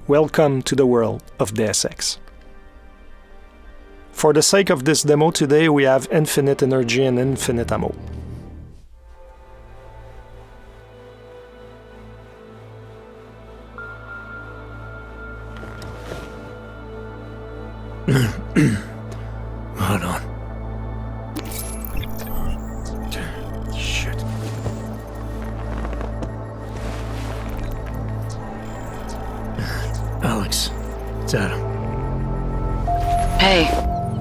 Welcome to the world of Deus Ex. For the sake of this demo today, we have infinite energy and infinite ammo. Hold on. Shit. Alex, it's Adam. Hey,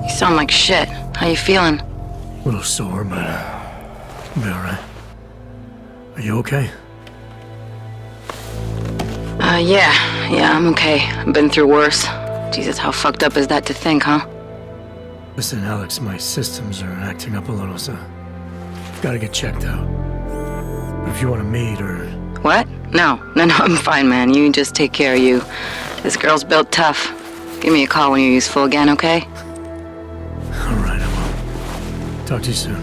you sound like shit. How you feeling? A little sore, but I'll be alright. Are you okay? Yeah, I'm okay. I've been through worse. Jesus, how fucked up is that to think, huh? Listen, Alex, my systems are acting up a little, so I've got to get checked out. But if you want to meet or... What? No, I'm fine, man. You just take care of you. This girl's built tough. Give me a call when you're useful again, okay? Alright, I will. Talk to you soon.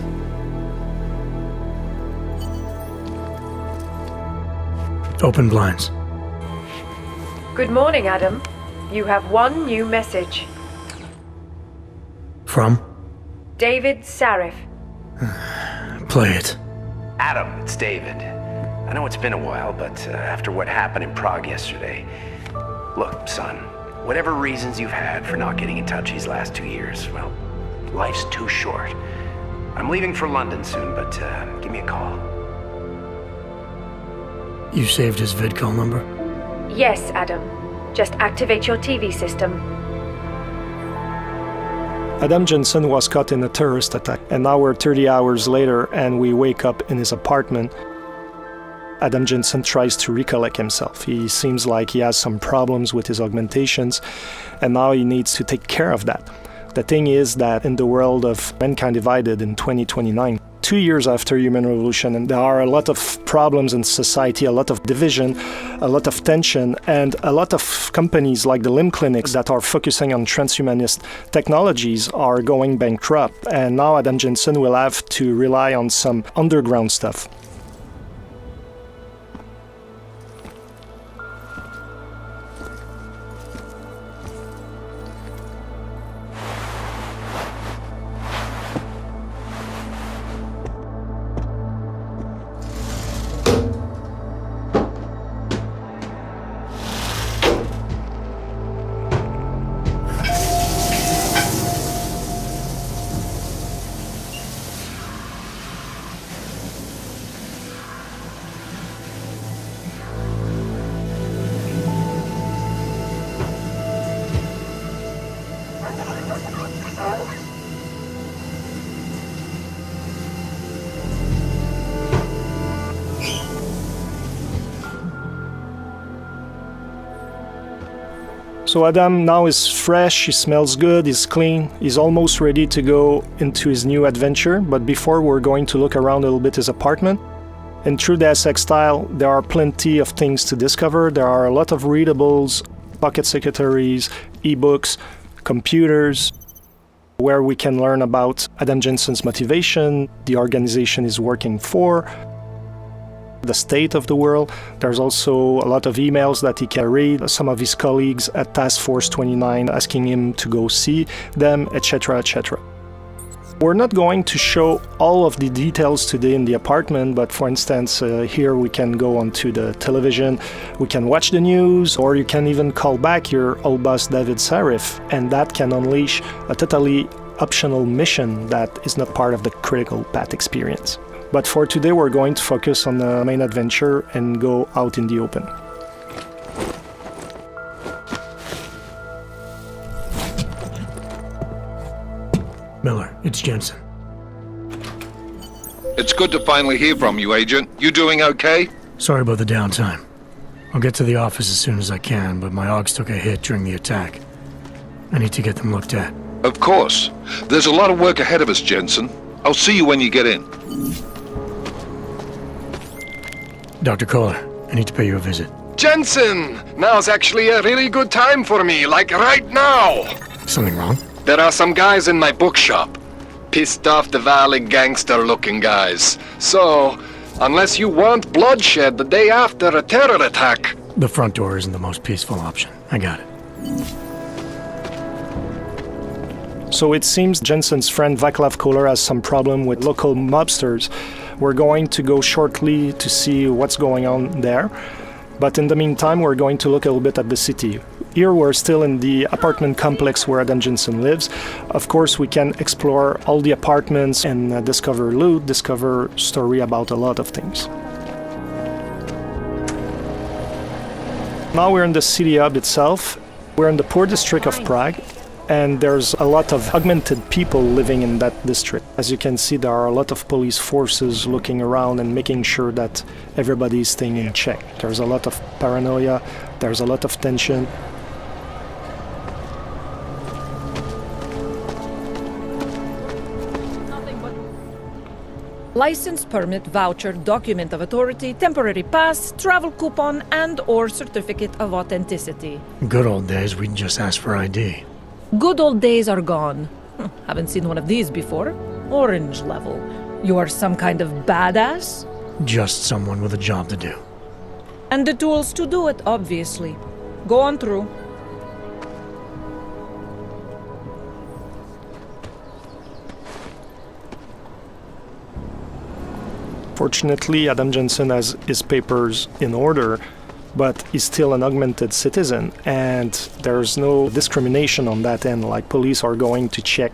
Open blinds. Good morning, Adam. You have one new message. From? David Sarif. Play it. Adam, it's David. I know it's been a while, but after what happened in Prague yesterday... Look, son, whatever reasons you've had for not getting in touch these last 2 years, well, life's too short. I'm leaving for London soon, but give me a call. You saved his vidcall number? Yes, Adam. Just activate your TV system. Adam Jensen was caught in a terrorist attack, and now we're 30 hours later and we wake up in his apartment. Adam Jensen tries to recollect himself. He seems like he has some problems with his augmentations, and now he needs to take care of that. The thing is that in the world of Mankind Divided in 2029, 2 years after human revolution, and there are a lot of problems in society, a lot of division, a lot of tension, and a lot of companies like the limb clinics that are focusing on transhumanist technologies are going bankrupt, and now Adam Jensen will have to rely on some underground stuff. So Adam now is fresh, he smells good, he's clean, he's almost ready to go into his new adventure, but before we're going to look around a little bit his apartment. In true Deus Ex style, there are plenty of things to discover. There are a lot of readables, pocket secretaries, ebooks, computers, where we can learn about Adam Jensen's motivation, the organization he's working for, the state of the world. There's also a lot of emails that he can read, some of his colleagues at Task Force 29 asking him to go see them, etc., etc. We're not going to show all of the details today in the apartment, but for instance, here we can go onto the television, we can watch the news, or you can even call back your old boss David Sarif, and that can unleash a totally optional mission that is not part of the critical path experience. But for today, we're going to focus on the main adventure and go out in the open. Miller, it's Jensen. It's good to finally hear from you, Agent. You doing okay? Sorry about the downtime. I'll get to the office as soon as I can, but my augs took a hit during the attack. I need to get them looked at. Of course. There's a lot of work ahead of us, Jensen. I'll see you when you get in. Dr. Koller, I need to pay you a visit. Jensen! Now's actually a really good time for me, like right now! Something wrong? There are some guys in my bookshop. Pissed off the Valley gangster-looking guys. So, unless you want bloodshed the day after a terror attack, The front door isn't the most peaceful option. I got it. So it seems Jensen's friend Vaclav Koller has some problem with local mobsters. We're going to go shortly to see what's going on there. But in the meantime, we're going to look a little bit at the city. Here we're still in the apartment complex where Adam Jensen lives. Of course, we can explore all the apartments and discover loot, discover story about a lot of things. Now we're in the city hub itself. We're in the poor district of Prague, and there's a lot of augmented people living in that district. As you can see, there are a lot of police forces looking around and making sure that everybody is staying in check. There's a lot of paranoia, there's a lot of tension. License, permit, voucher, document of authority, temporary pass, travel coupon, and/or certificate of authenticity. Good old days, we'd just ask for ID. Good old days are gone. Haven't seen one of these before. Orange level. You are some kind of badass? Just someone with a job to do. And the tools to do it, obviously. Go on through. Fortunately, Adam Jensen has his papers in order, but he's still an augmented citizen, and there's no discrimination on that end. Like, police are going to check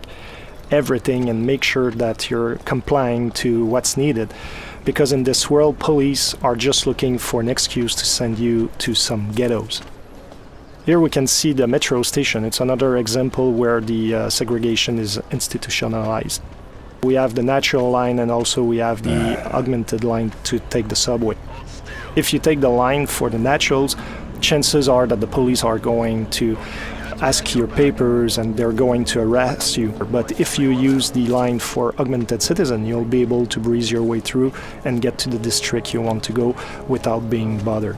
everything and make sure that you're complying to what's needed. Because in this world, police are just looking for an excuse to send you to some ghettos. Here we can see the metro station. It's another example where the segregation is institutionalized. We have the natural line, and also we have the augmented line to take the subway. If you take the line for the naturals, chances are that the police are going to ask your papers and they're going to arrest you. But if you use the line for augmented citizen, you'll be able to breeze your way through and get to the district you want to go without being bothered.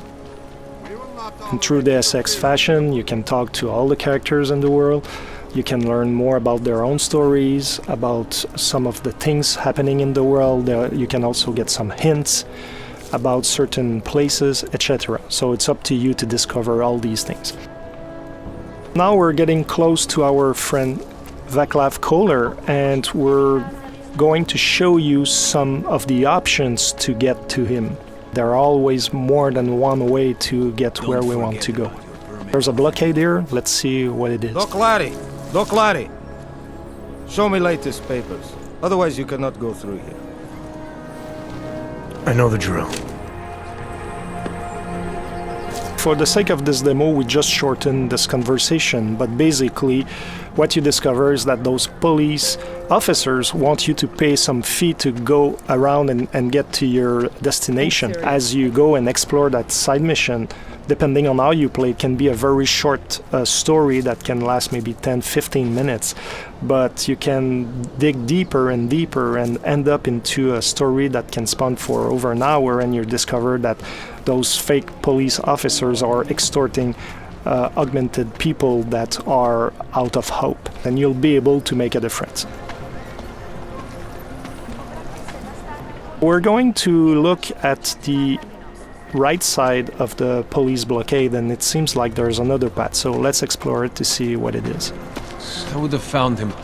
In true Deus Ex fashion, you can talk to all the characters in the world. You can learn more about their own stories, about some of the things happening in the world. You can also get some hints about certain places, etc. So it's up to you to discover all these things. Now we're getting close to our friend Vaclav Koller, and we're going to show you some of the options to get to him. There are always more than one way to get where we want to go. There's a blockade here. Let's see what it is. Doc Larry, show me latest papers. Otherwise you cannot go through here. I know the drill. For the sake of this demo, we just shortened this conversation, but basically what you discover is that those police officers want you to pay some fee to go around and get to your destination. As you go and explore that side mission, depending on how you play, it can be a very short story that can last maybe 10-15 minutes, but you can dig deeper and deeper and end up into a story that can span for over an hour, and you discover that those fake police officers are extorting augmented people that are out of hope, and you'll be able to make a difference. We're going to look at the right side of the police blockade, and it seems like there's another path, so let's explore it to see what it is. I would have found him.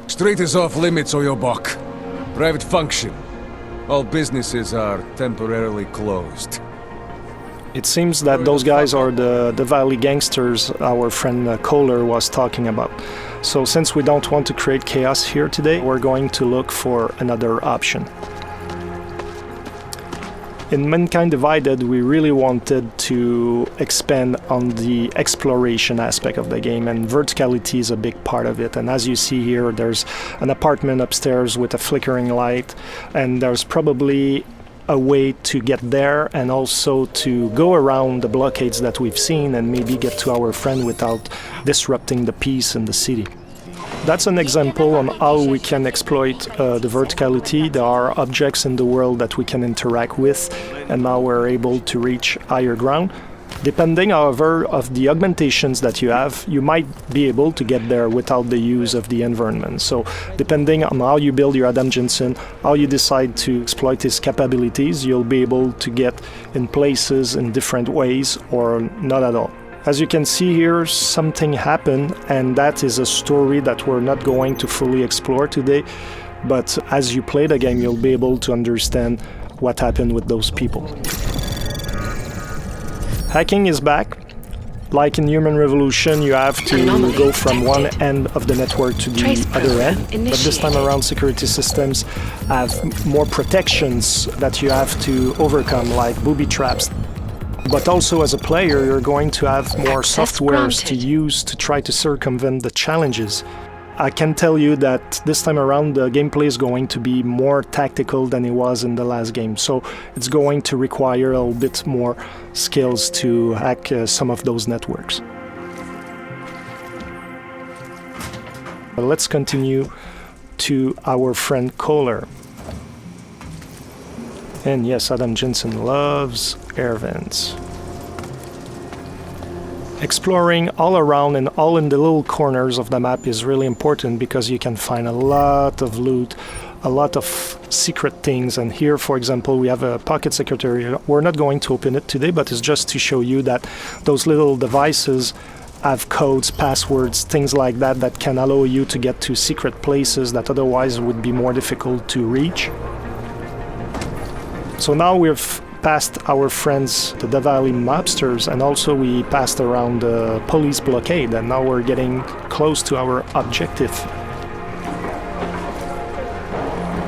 Street is off limits, or your buck. Private function. All businesses are temporarily closed. It seems that those guys are the Valley gangsters our friend Koller was talking about. So since we don't want to create chaos here today, we're going to look for another option. In Mankind Divided, we really wanted to expand on the exploration aspect of the game, and verticality is a big part of it. And as you see here, there's an apartment upstairs with a flickering light, and there's probably a way to get there and also to go around the blockades that we've seen and maybe get to our friend without disrupting the peace in the city. That's an example on how we can exploit the verticality. There are objects in the world that we can interact with, and now we're able to reach higher ground. Depending, however, of the augmentations that you have, you might be able to get there without the use of the environment. So depending on how you build your Adam Jensen, how you decide to exploit his capabilities, you'll be able to get in places in different ways or not at all. As you can see here, something happened, and that is a story that we're not going to fully explore today. But as you play the game, you'll be able to understand what happened with those people. Hacking is back. Like in Human Revolution, you have to go from one end of the network to the other end. But this time around, security systems have more protections that you have to overcome, like booby traps. But also as a player, you're going to have more softwares to use to try to circumvent the challenges. I can tell you that this time around the gameplay is going to be more tactical than it was in the last game, so it's going to require a little bit more skills to hack some of those networks. Let's continue to our friend Koller. And yes, Adam Jensen loves air vents. Exploring all around and all in the little corners of the map is really important because you can find a lot of loot, a lot of secret things. And here, for example, we have a pocket secretary. We're not going to open it today, but it's just to show you that those little devices have codes, passwords, things like that that can allow you to get to secret places that otherwise would be more difficult to reach. So now we've passed our friends, the Davali mobsters, and also we passed around the police blockade, and now we're getting close to our objective.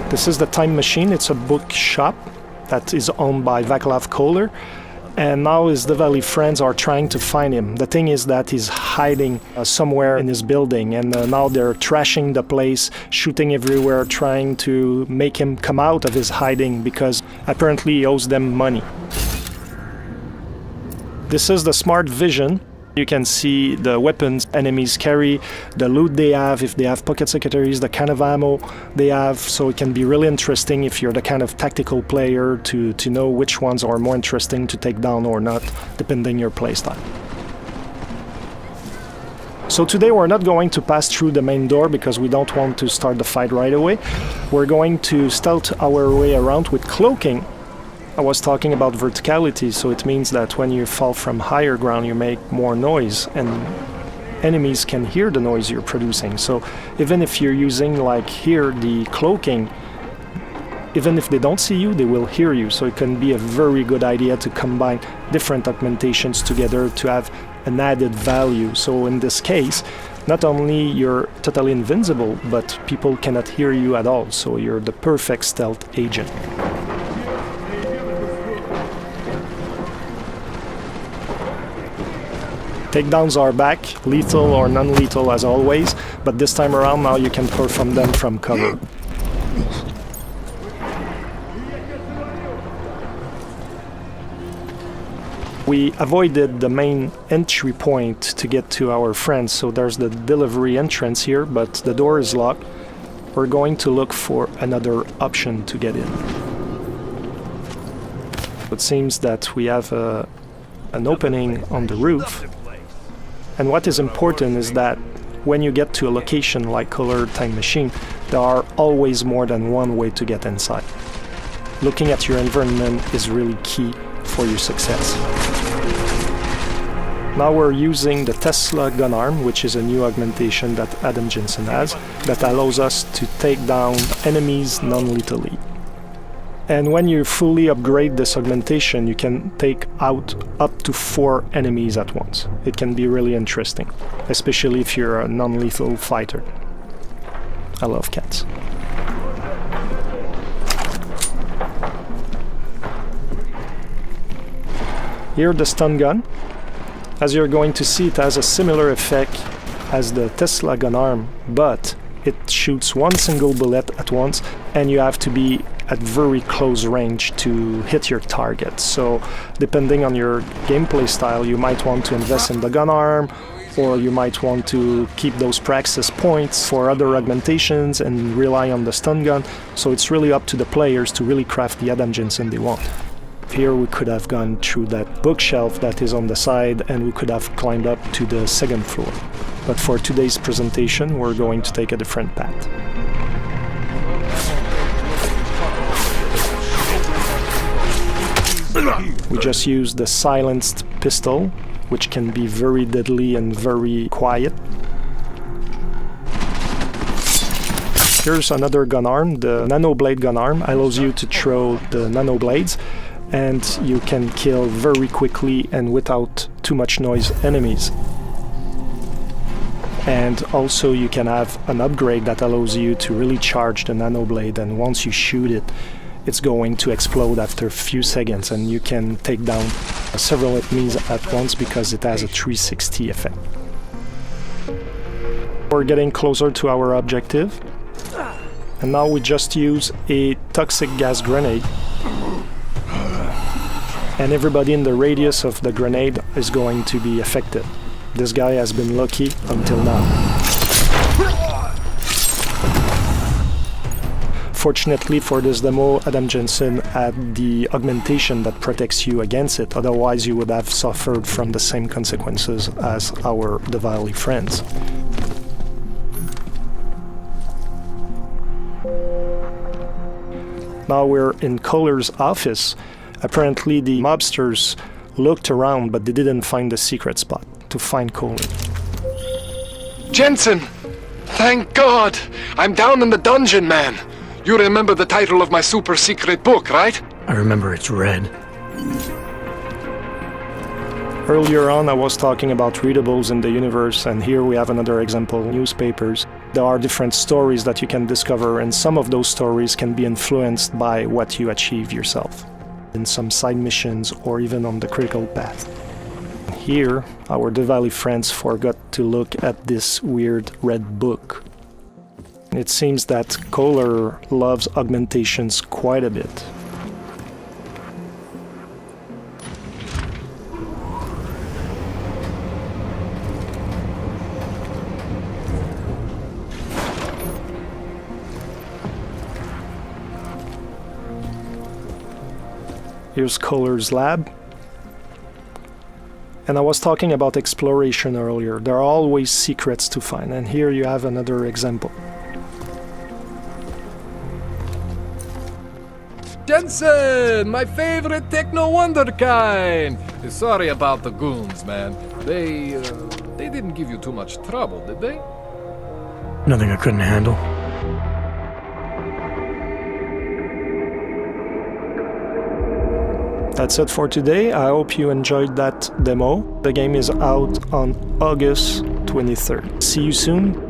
This is the Time Machine. It's a bookshop that is owned by Vaclav Koller, and now his Davali friends are trying to find him. The thing is that he's hiding somewhere in his building, and now they're trashing the place, shooting everywhere, trying to make him come out of his hiding because apparently he owes them money. This is the smart vision. You can see the weapons enemies carry, the loot they have, if they have pocket secretaries, the kind of ammo they have, so it can be really interesting if you're the kind of tactical player to know which ones are more interesting to take down or not, depending on your playstyle. So today we're not going to pass through the main door because we don't want to start the fight right away. We're going to stealth our way around with cloaking. I was talking about verticality, so it means that when you fall from higher ground you make more noise and enemies can hear the noise you're producing. So even if you're using, like here, the cloaking, even if they don't see you, they will hear you. So it can be a very good idea to combine different augmentations together to have an added value. So in this case, not only you're totally invincible, but people cannot hear you at all. So you're the perfect stealth agent. Takedowns are back, lethal or non-lethal as always, but this time around now you can perform them from cover. We avoided the main entry point to get to our friends, so there's the delivery entrance here, but the door is locked. We're going to look for another option to get in. It seems that we have an opening on the roof. And what is important is that when you get to a location like Koller Time Machine, there are always more than one way to get inside. Looking at your environment is really key for your success. Now we're using the Tesla gun arm, which is a new augmentation that Adam Jensen has, that allows us to take down enemies non-lethally. And when you fully upgrade this augmentation, you can take out up to 4 enemies at once. It can be really interesting, especially if you're a non-lethal fighter. I love cats. Here the stun gun. As you're going to see, it has a similar effect as the Tesla gun arm, but it shoots one single bullet at once, and you have to be at very close range to hit your target. So depending on your gameplay style, you might want to invest in the gun arm, or you might want to keep those praxis points for other augmentations and rely on the stun gun. So it's really up to the players to really craft the Adam Jensen they want. Here we could have gone through that bookshelf that is on the side and we could have climbed up to the second floor. But for today's presentation, we're going to take a different path. We just use the silenced pistol, which can be very deadly and very quiet. Here's another gun arm. The nanoblade gun arm allows you to throw the nanoblades, and you can kill very quickly and without too much noise enemies. And also you can have an upgrade that allows you to really charge the nanoblade, and once you shoot it, it's going to explode after a few seconds, and you can take down several enemies at once because it has a 360 effect. We're getting closer to our objective, and now we just use a toxic gas grenade, and everybody in the radius of the grenade is going to be affected. This guy has been lucky until now. Fortunately for this demo, Adam Jensen had the augmentation that protects you against it, otherwise you would have suffered from the same consequences as our Diwali friends. Now we're in Koller's office. Apparently the mobsters looked around, but they didn't find the secret spot to find Koller. Jensen! Thank God! I'm down in the dungeon, man! You remember the title of my super secret book, right? I remember it's red. Earlier on I was talking about readables in the universe, and here we have another example, newspapers. There are different stories that you can discover, and some of those stories can be influenced by what you achieve yourself in some side missions or even on the critical path. Here, our Diwali friends forgot to look at this weird red book. It seems that Koller loves augmentations quite a bit. Here's Koller's lab. And I was talking about exploration earlier. There are always secrets to find, and here you have another example. Jensen, my favorite techno wonderkind. Sorry about the goons, man. They didn't give you too much trouble, did they? Nothing I couldn't handle. That's it for today. I hope you enjoyed that demo. The game is out on August 23rd. See you soon.